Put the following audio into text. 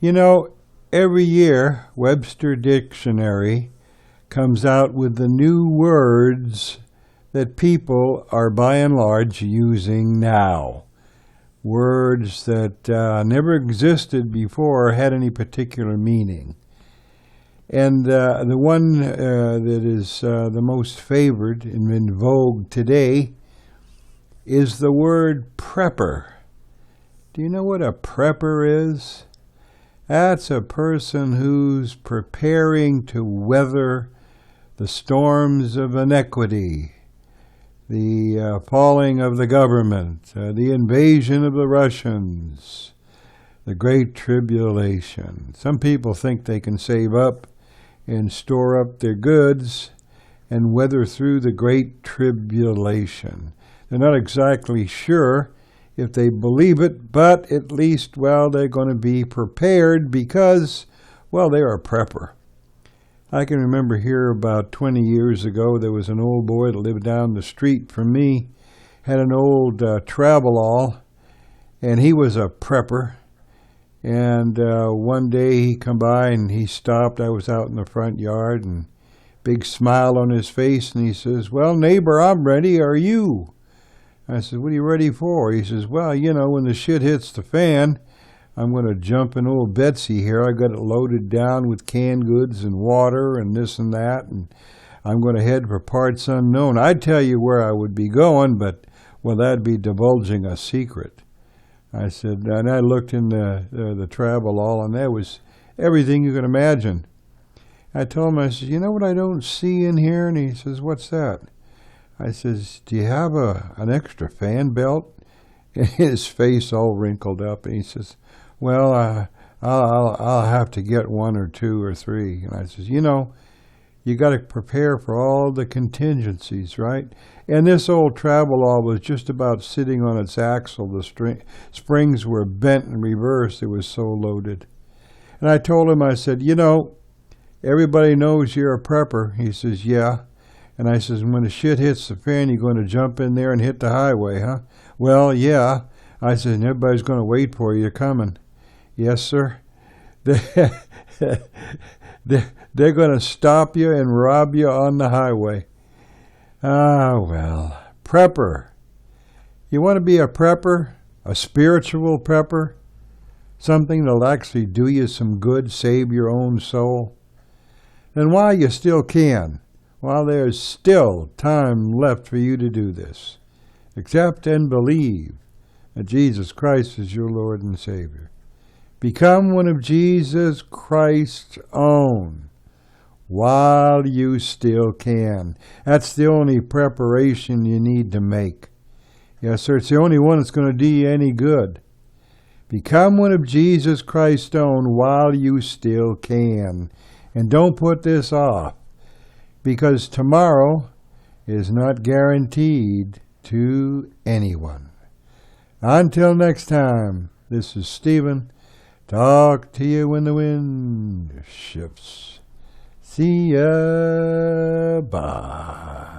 You know, every year Webster Dictionary comes out with the new words that people are by and large using now. Words that never existed before or had any particular meaning. And the one that is the most favored and in vogue today is the word prepper. Do you know what a prepper is? That's a person who's preparing to weather the storms of inequity, the falling of the government, the invasion of the Russians, the Great Tribulation. Some people think they can save up and store up their goods and weather through the Great Tribulation. They're not exactly sure if they believe it, but at least, well, they're going to be prepared because, well, they are a prepper. I can remember here about 20 years ago, there was an old boy that lived down the street from me, had an old Travelall, and he was a prepper. And one day he come by and he stopped. I was out in the front yard, and big smile on his face, and he says, "Well, neighbor, I'm ready. Are you?" I said, "What are you ready for?" He says, "Well, you know, when the shit hits the fan, I'm going to jump in old Betsy here. I got it loaded down with canned goods and water and this and that, and I'm going to head for parts unknown. I'd tell you where I would be going, but, well, that'd be divulging a secret." I said, and I looked in the Travelall, and there was everything you could imagine. I told him, I said, "You know what I don't see in here?" And he says, "What's that?" I says, "Do you have an extra fan belt?" And his face all wrinkled up, and he says, "Well, I'll have to get one or two or three." And I says, "You know, you got to prepare for all the contingencies, right?" And this old Travelall was just about sitting on its axle. The springs were bent and reversed. It was so loaded. And I told him, I said, "You know, everybody knows you're a prepper." He says, "Yeah." And I says, "When the shit hits the fan, you're going to jump in there and hit the highway, huh?" "Well, yeah." I said, "And everybody's going to wait for you coming." "Yes, sir." They're going to stop you and rob you on the highway. Ah, well, prepper. You want to be a prepper, a spiritual prepper, something that'll actually do you some good, save your own soul? Then while you still can, while there's still time left for you to do this, accept and believe that Jesus Christ is your Lord and Savior. Become one of Jesus Christ's own while you still can. That's the only preparation you need to make. Yes, sir, it's the only one that's going to do you any good. Become one of Jesus Christ's own while you still can. And don't put this off, because tomorrow is not guaranteed to anyone. Until next time, this is Stephen. Talk to you when the wind shifts. See ya. Bye.